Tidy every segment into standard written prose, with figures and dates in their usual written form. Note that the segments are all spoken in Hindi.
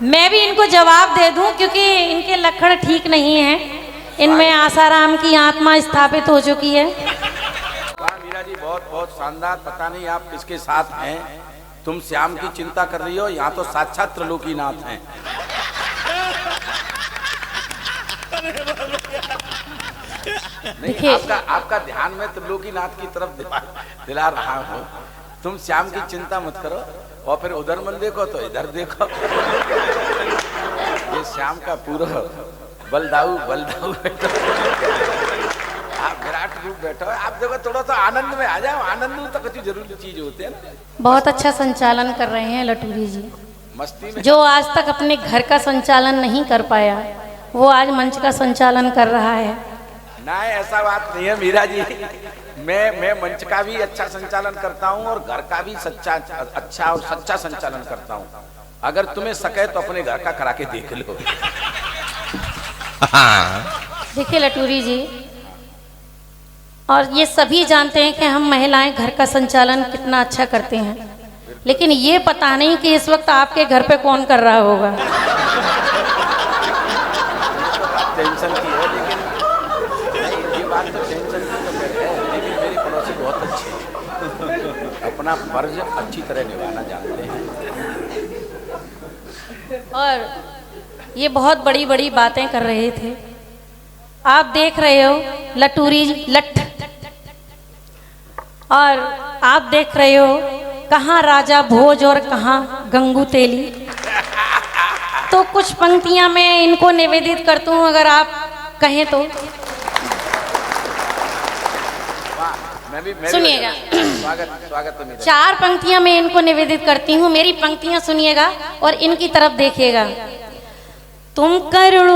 मैं भी इनको जवाब दे दूं क्योंकि इनके लक्षण ठीक नहीं हैं। इनमें आसाराम की आत्मा स्थापित हो चुकी है। वाह मीरा जी, बहुत बहुत शानदार। पता नहीं आप किसके साथ हैं, तुम श्याम की चिंता कर रही हो, यहाँ तो साक्षात त्रिलोकीनाथ हैं। नहीं, आपका ध्यान में त्रिलोकीनाथ की तरफ दिला रहा हूँ। तुम श्याम की चिंता मत करो और फिर उधर मन देखो तो इधर देखो। ये श्याम का पूरा बलदाऊ आप विराट रूप बैठो। आप देखो थोड़ा सा आनंद में आ जाओ। आनंद में तो कुछ जरूरी चीज होती है ना। बहुत अच्छा संचालन कर रहे हैं लटूरी जी। मस्ती में जो आज तक अपने घर का संचालन नहीं कर पाया वो आज मंच का संचालन कर रहा है। ना, ऐसा बात नहीं है मीरा जी। मैं मंच का भी अच्छा संचालन करता हूँ और घर का भी अच्छा और सच्चा संचालन करता हूँ। अगर तुम्हें सके तो अपने घर का करा के देख लो। देखिए लटूरी जी, और ये सभी जानते हैं कि हम महिलाएं घर का संचालन कितना अच्छा करते हैं, लेकिन ये पता नहीं कि इस वक्त आपके घर पे कौन कर रहा होगा। टेंशन की है, लेकिन नहीं, ये बात तो टेंशन की तो है, लेकिन मेरी पड़ोसी बहुत अच्छी है, अपना फर्ज अच्छी तरह निभाना जानते हैं। और ये बहुत बड़ी बड़ी बातें कर रहे थे। आप देख रहे हो लटूरी लट, और आप देख रहे हो कहाँ राजा भोज और कहाँ गंगू तेली। तो कुछ पंक्तियां मैं इनको निवेदित करती हूँ, अगर आप कहें तो। सुनिएगा, स्वागत है मेरा। 4 पंक्तियां मैं इनको निवेदित करती हूँ। मेरी पंक्तियां सुनिएगा और इनकी तरफ देखिएगा। तुम करुण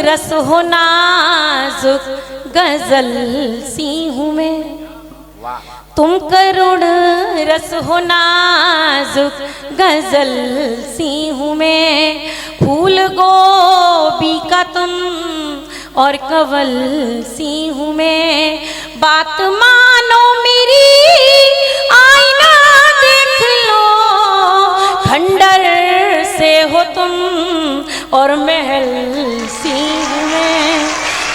रस हो नाजुक गजल सी हूँ मैं, तुम करुण रस हो नाजुक गजल सी हूँ मैं, फूल गोभी का तुम और कवल सी हूँ मैं, बात मानो मेरी आईना देख लो, खंडर से हो तुम और महल सी हूँ मैं,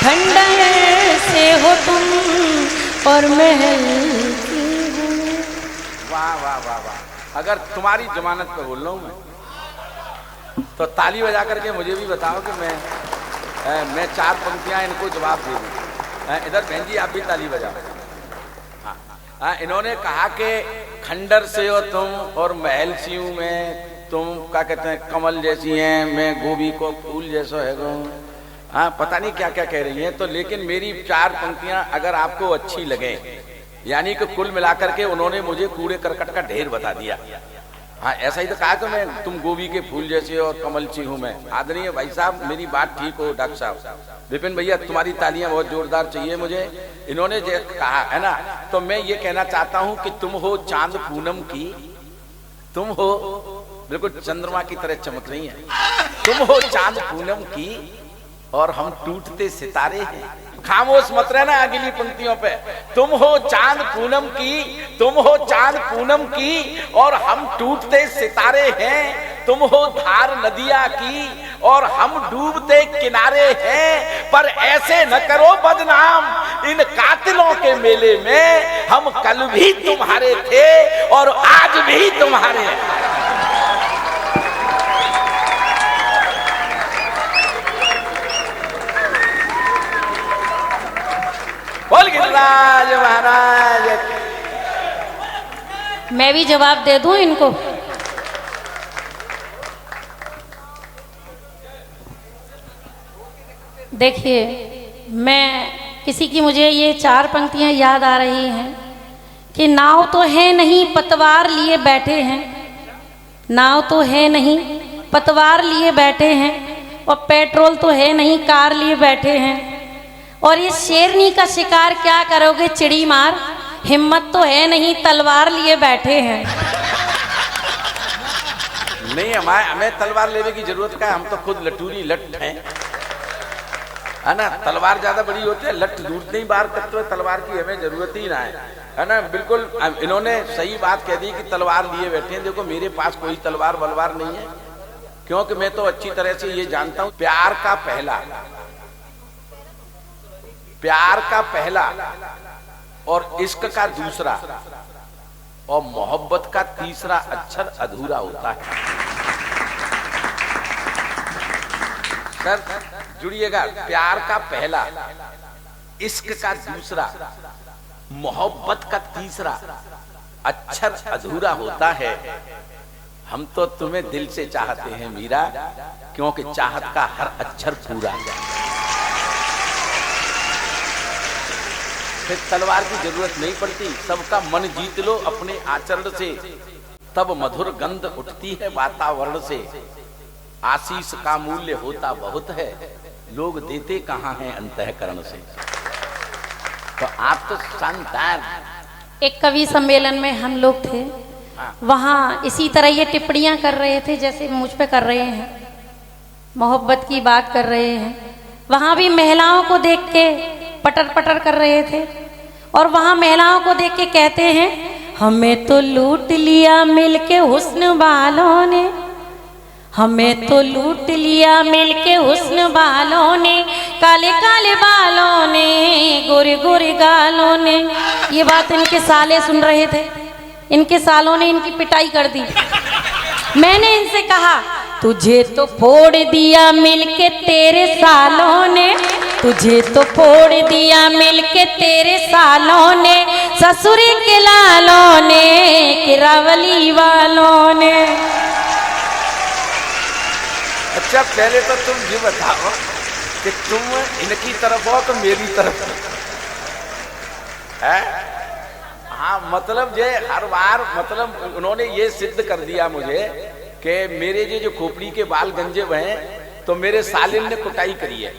खंडर से हो तुम और महल सी हूँ मैं। वाह वाह वाह वाह। अगर तुम्हारी जमानत पर बोल रहा हूँ मैं, तो ताली बजा करके मुझे भी बताओ कि मैं 4 पंक्तियां इनको जवाब दे दूँ। इधर बहन जी आप भी ताली बजाओ। हाँ, इन्होंने कहा कि खंडर से हो तुम और महल सी हूँ मैं, तुम क्या कहते हैं कमल जैसी हैं, मैं गोभी को फूल जैसा है गो। हाँ, पता नहीं क्या क्या कह रही हैं। तो लेकिन मेरी 4 पंक्तियां अगर आपको अच्छी लगे, यानी कि कुल मिलाकर के उन्होंने मुझे कूड़े करकट का ढेर बता दिया। हाँ, ऐसा ही तो कहा कि मैं तुम गोभी के फूल जैसे और कमल सी हूँ मैं। आदरणीय भाई साहब, मेरी बात ठीक हो। डॉक्टर साहब, विपिन भैया, तुम्हारी तालियां बहुत जोरदार चाहिए मुझे। इन्होंने जो कहा है ना, तो मैं ये कहना चाहता हूँ कि तुम हो चांद पूनम की, तुम हो बिल्कुल चंद्रमा की तरह चमक रही है, तुम हो चांद पूनम की और हम टूटते सितारे हैं। खामोश मत रहना अगली पंक्तियों पे। तुम हो चांद पूनम की, तुम हो चांद पूनम की और हम टूटते सितारे हैं, तुम हो धार नदिया की और हम डूबते किनारे हैं। पर ऐसे न करो बदनाम इन कातिलों के मेले में, हम कल भी तुम्हारे थे और आज भी तुम्हारे हैं। बोल गिरिराज महाराज। मैं भी जवाब दे दूं इनको। देखिए, मैं किसी की मुझे ये 4 पंक्तियां याद आ रही हैं कि नाव तो है नहीं पतवार लिए बैठे हैं, नाव तो है नहीं पतवार लिए बैठे हैं, और पेट्रोल तो है नहीं कार लिए बैठे हैं, और ये शेरनी का शिकार क्या करोगे चिड़ी मार, हिम्मत तो है नहीं तलवार लिए बैठे हैं। नहीं, हमें तलवार लेने की जरूरत क्या है, हम तो खुद लटूरी लट हैं, है ना। तलवार ज्यादा बड़ी होती है, लट दूर नहीं बार करते हुए तलवार की हमें जरूरत ही ना है ना। बिल्कुल इन्होंने सही बात कह दी कि तलवार लिए बैठे हैं। देखो मेरे पास कोई तलवार बलवार नहीं है, क्योंकि मैं तो अच्छी तरह से ये जानता हूं, प्यार का पहला और इश्क का दूसरा और मोहब्बत का तीसरा अक्षर अधूरा होता है। सर जुड़िएगा, प्यार का पहला, इश्क का दूसरा, मोहब्बत का तीसरा अक्षर अधूरा होता है। हम तो तुम्हें दिल से चाहते हैं मीरा, क्योंकि चाहत का हर अक्षर पूरा। फिर तलवार की जरूरत नहीं पड़ती, सबका मन जीत लो अपने आचरण से, तब मधुर गंध उठती है वातावरण से। आशीष का मूल्य होता बहुत है, लोग देते कहाँ हैं अंतःकरण से। तो आप तो शानदार। एक कवि सम्मेलन में हम लोग थे, वहाँ इसी तरह ये टिप्पणियां कर रहे थे जैसे मुझ पे कर रहे हैं, मोहब्बत की बात कर रहे हैं। वहाँ भी महिलाओं को देख के पटर पटर कर रहे थे और वहाँ महिलाओं को देख के कहते हैं, हमें तो लूट लिया मिलके हुस्न वालों ने, हमें तो लूट लिया मिलके हुस्न वालों ने, काले काले बालों ने, गोरे गोरे गालों ने। ये बात इनके साले सुन रहे थे, इनके सालों ने इनकी पिटाई कर दी। मैंने इनसे कहा, तुझे तो फोड़ दिया मिलके तेरे सालों ने, तुझे तो फोड़ दिया मिलके तेरे सालों ने, ससुरी के लालों ने, किरावली वालों ने। अच्छा पहले तो तुम ये बताओ कि तुम इनकी तरफ हो तो मेरी तरफ है? हाँ, मतलब ये हर बार मतलब उन्होंने ये सिद्ध कर दिया मुझे कि मेरे जो खोपड़ी के बाल गंजे हैं तो मेरे सालिन ने कुटाई करी है।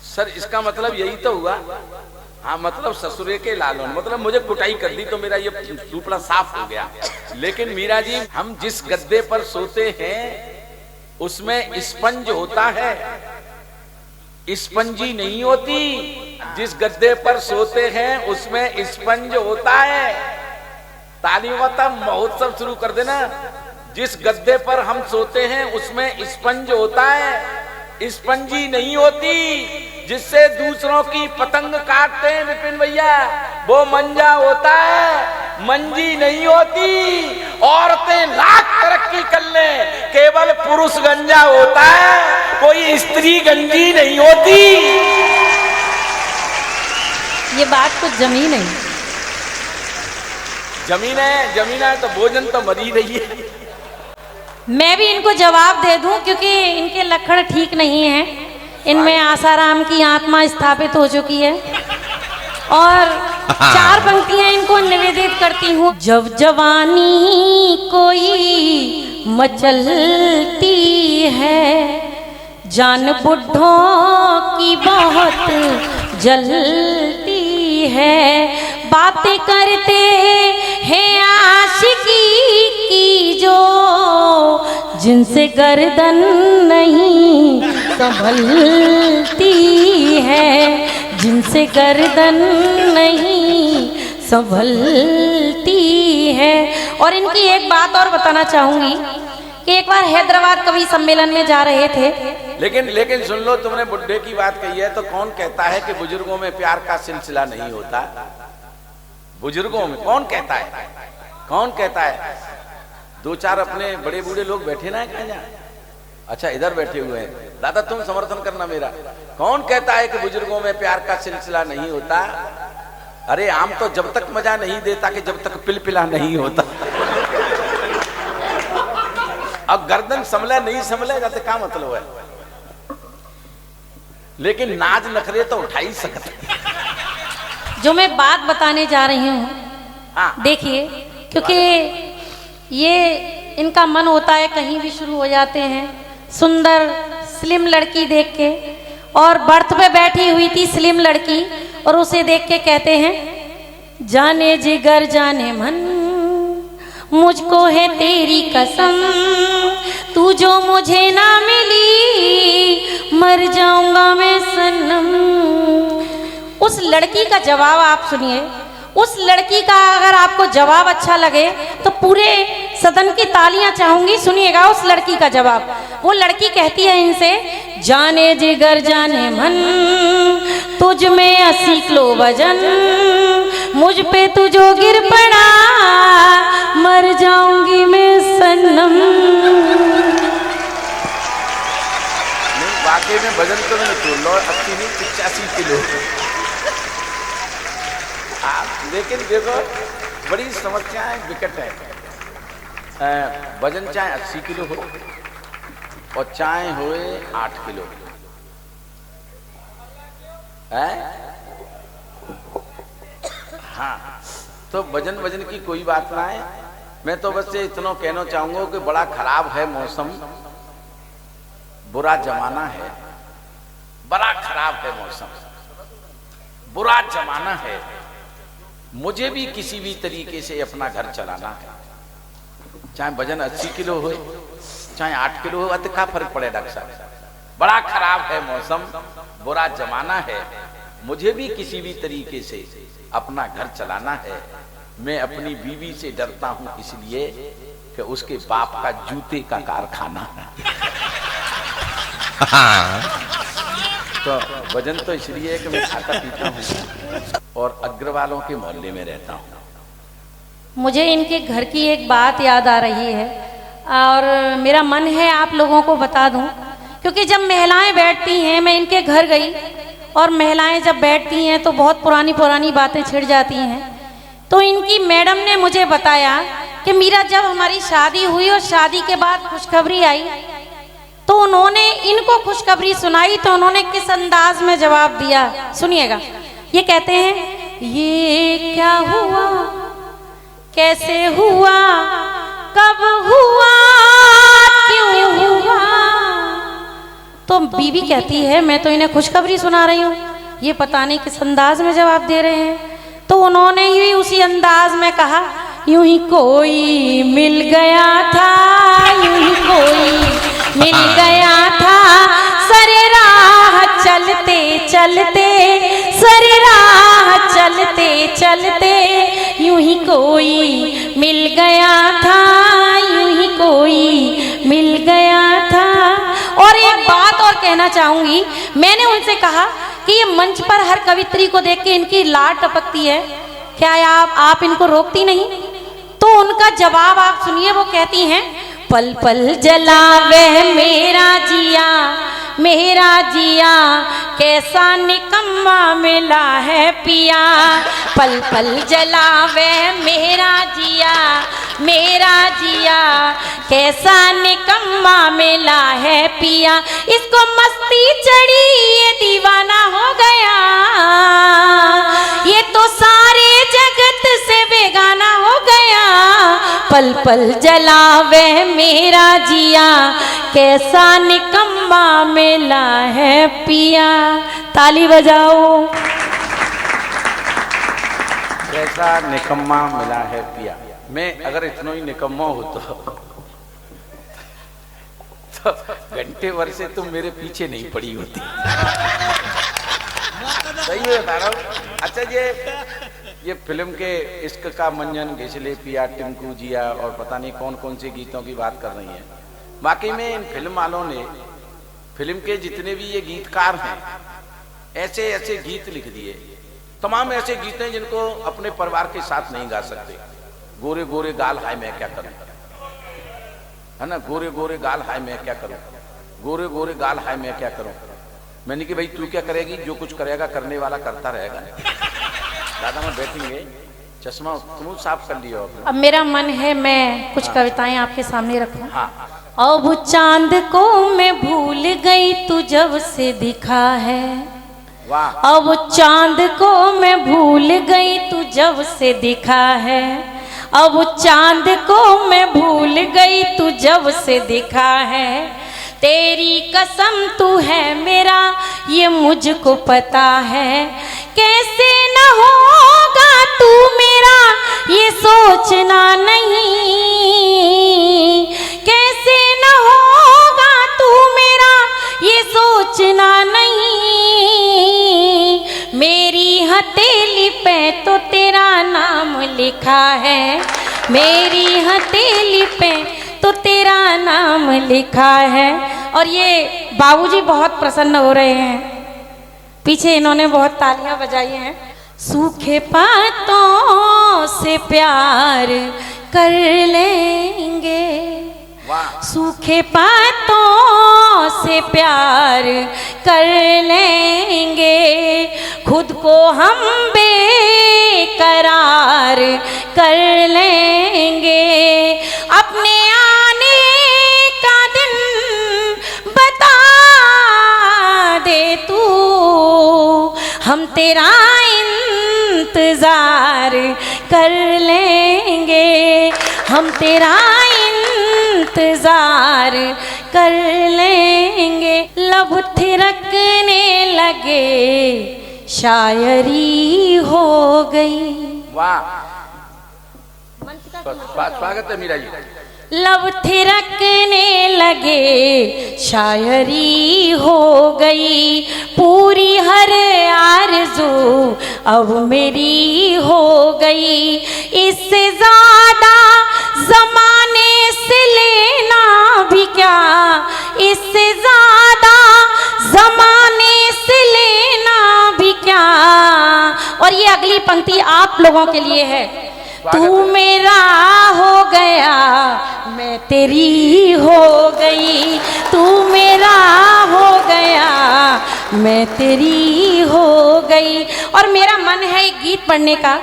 सर इसका मतलब यही तो हुआ। हाँ, मतलब ससुरे के लालों ने, मतलब मुझे कुटाई कर दी तो मेरा ये सुपड़ा साफ हो गया। लेकिन मीरा जी, हम जिस गद्दे पर सोते हैं उसमें स्पंज होता है, स्पंजी नहीं होती। जिस गद्दे पर सोते हैं उसमें स्पंज होता है। तालियों का महोत्सव शुरू कर देना। जिस गद्दे पर हम सोते हैं उसमें स्पंज होता है, स्पंजी नहीं होती। जिससे दूसरों की पतंग काटते हैं विपिन भैया, वो मंजा होता है, मंजी नहीं होती। औरतें लाख तरक्की कर ले, केवल पुरुष गंजा होता है, कोई स्त्री गंजी नहीं होती। ये बात कुछ जमीन है, जमीन है तो भोजन तो मरी रही है। मैं भी इनको जवाब दे दूं क्योंकि इनके लक्षण ठीक नहीं हैं। इनमें आसाराम की आत्मा स्थापित हो चुकी है और 4 पंक्तियां इनको निवेदित करती हूँ। जब जवानी कोई मचलती है, जान बुढ़ों की बहुत जलती है। बातें करते हैं आशिकी की जो, जिनसे गर्दन नहीं संभलती है, जिनसे गर्दन नहीं संभलती है। और इनकी एक बात और बताना चाहूंगी कि एक बार हैदराबाद कवि सम्मेलन में जा रहे थे। लेकिन सुन लो, तुमने बुढ़े की बात कही है तो कौन कहता है कि बुजुर्गों में प्यार का सिलसिला नहीं होता? बुजुर्गों में कौन कहता है? कौन कहता है? 2-4 अपने बड़े बूढ़े लोग बैठे ना कहाँ जा? अच्छा, इधर बैठे हुए हैं। दादा तुम समर्थन करना मेरा। कौन कहता है कि बुजुर्गों में प्यार का सिलसिला नहीं होता? अरे आम तो जब तक मजा नहीं देता कि जब तक पिलपिला नहीं होता। अब गर्दन संभले नहीं संभले जाते क्या मतलब है? लेकिन नाज नखरे तो उठा ही सकते। जो मैं बात बताने जा रही हूँ, देखिए, क्योंकि ये इनका मन होता है कहीं भी शुरू हो जाते हैं। सुंदर स्लिम लड़की देख के, और बर्थ पे बैठी हुई थी स्लिम लड़की, और उसे देख के कहते हैं, जाने जिगर जाने मन मुझको है तेरी कसम, तू जो मुझे ना मिली मर जाऊंगा मैं सनम। उस लड़की का जवाब आप सुनिए। उस लड़की का अगर आपको जवाब अच्छा लगे तो पूरे सदन की तालियां चाहूंगी, सुनिएगा उस लड़की का जवाब। वो लड़की कहती है इनसे, जाने जिगर जाने मन तुझ में 80 किलो वजन, मुझ पे तू जो गिर पड़ा मर जाऊंगी मैं सनम। वाकई में वजन तो मैंने तोड़ लो, 80 नहीं 85 किलो। लेकिन देखो बड़ी समस्याएं विकट है। वजन चाहे 80 किलो हो और चाहे होए 8 किलो है। हाँ, तो वजन की कोई बात ना है। मैं तो बस ये इतना कहना चाहूंगा कि बड़ा खराब है मौसम, बुरा जमाना है, बड़ा खराब है मौसम, बुरा जमाना है। मुझे भी किसी भी तरीके से अपना घर चलाना है, चाहे वजन 80 किलो हो चाहे 8 किलो हो, अत का फर्क पड़े डॉक्टर साहब। बड़ा खराब है मौसम, बुरा जमाना है, मुझे भी किसी भी तरीके से अपना घर चलाना है। मैं अपनी बीवी से डरता हूं इसलिए कि उसके बाप का जूते का कारखाना है। तो वजन तो इसलिए है कि मैं खाता पीता हूँ और अग्रवालों के मोहल्ले में रहता हूँ। मुझे इनके घर की एक बात याद आ रही है और मेरा मन है आप लोगों को बता दूं, क्योंकि जब महिलाएं बैठती हैं, मैं इनके घर गई और महिलाएं जब बैठती हैं तो बहुत पुरानी पुरानी बातें छिड़ जाती हैं। तो इनकी मैडम ने मुझे बताया कि मीरा, जब हमारी शादी हुई और शादी के बाद खुशखबरी आई तो उन्होंने इनको खुशखबरी सुनाई, तो उन्होंने किस अंदाज में जवाब दिया, सुनिएगा। ये कहते हैं, ये क्या हुआ, कैसे हुआ, कब हुआ, क्यों हुआ। तो बीवी कहती है, मैं तो इन्हें खुशखबरी सुना रही हूँ, ये पता नहीं किस अंदाज में जवाब दे रहे हैं। तो उन्होंने ही उसी अंदाज में कहा, यूं ही कोई मिल गया था, यूं ही कोई मिल गया था, सरे राह चलते चलते, सरे राह चलते चलते, यूं ही कोई मिल गया था, यूं ही कोई मिल गया था। और एक बात और कहना चाहूंगी, मैंने उनसे कहा कि ये मंच पर हर कवित्री को देख के इनकी लार टपकती है, क्या आप इनको रोकती नहीं? तो उनका जवाब आप सुनिए। वो कहती हैं, पल पल जलावे मेरा जिया, मेरा जिया कैसा निकम्मा मिला है पिया, पल पल जलावे मेरा जिया, मेरा जिया कैसा निकम्मा मिला है पिया, इसको मस्ती चढ़ी ये दीवाना हो गया, ये तो सारे जगत से बेगाना हो गया, पल पल जलावे मेरा जिया कैसा निकम्मा मिला है पिया। ताली बजाओ। कैसा निकम्मा मिला है पिया। मैं अगर इतना ही निकम्मा होता तो घंटे भर से तुम मेरे पीछे नहीं पड़ी होती। सही है बता रहा हूँ। अच्छा, ये फिल्म के इश्क का मंजन घिसले पिया, टिंकू जिया और पता नहीं कौन कौन से गीतों की बात कर रही हैं। वाकई में इन फिल्म वालों ने, फिल्म के जितने भी ये गीतकार हैं, ऐसे ऐसे गीत लिख दिए, तमाम ऐसे गीत हैं जिनको अपने परिवार के साथ नहीं गा सकते। गोरे गोरे गाल हाय मैं क्या करूं, है ना, गोरे गोरे गाल हाय मैं क्या करूं, गोरे गोरे गाल हाय मैं क्या करूं। मैंने कि भाई तू क्या करेगी, जो कुछ करेगा करने वाला करता रहेगा। दादा मैं बैठेंगे, चश्मा तुम साफ कर लियो। अब मेरा मन है मैं कुछ कविताएं आपके सामने रखूं। हाँ। अब चांद को मैं भूल गई तू जब से दिखा है, वाह। अब चांद को मैं भूल गई तू जब से दिखा है, अब चांद को मैं भूल गई तू जब से दिखा है, तेरी कसम तू है मेरा ये मुझको पता है, कैसे न होगा तू मेरा ये सोचना नहीं, कैसे न होगा तू मेरा ये सोचना नहीं, मेरी हथेली पे तो तेरा नाम लिखा है, मेरी हथेली नाम लिखा है। और ये बाबूजी बहुत प्रसन्न हो रहे हैं, पीछे इन्होंने बहुत तालियां बजाई हैं। सूखे पातों से प्यार कर लेंगे, सूखे पातों से प्यार कर लेंगे, खुद को हम बेकरार कर लेंगे। अपने आने का दिन बता दे तू, हम तेरा इंतजार कर लेंगे, हम तेरा इंतजार कर लेंगे। लब थिरकने लगे, शायरी हो गई। वाह, स्वागत है मीरा जी। लब थिरकने लगे, शायरी हो गई, पूरी हर आरज़ू अब मेरी हो गई। इससे ज़्यादा ज़माने से लेना भी क्या, इससे ज़्यादा ज़माने से लेना भी क्या। और ये अगली पंक्ति आप लोगों के लिए है। तू मेरा हो गया, मैं तेरी हो गई, तू मेरा हो गया, मैं तेरी हो गई। और मेरा मन है एक गीत पढ़ने का।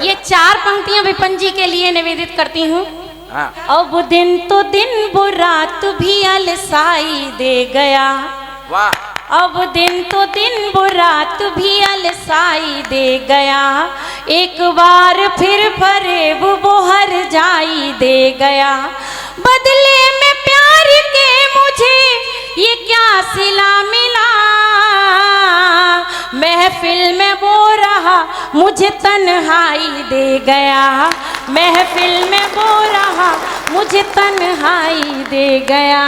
ये 4 पंक्तियां विपिन जी के लिए निवेदित करती हूँ। अब दिन तो दिन वो रात भी अलसाई दे गया, वाह, अब दिन तो दिन वो रात भी अलसाई दे गया, एक बार फिर फरेब वो हर जाई दे गया। बदले में प्यार के मुझे ये क्या सिला मिला, महफिल में वो रहा मुझे तन्हाई दे गया, महफिल में वो रहा मुझे तन्हाई दे गया।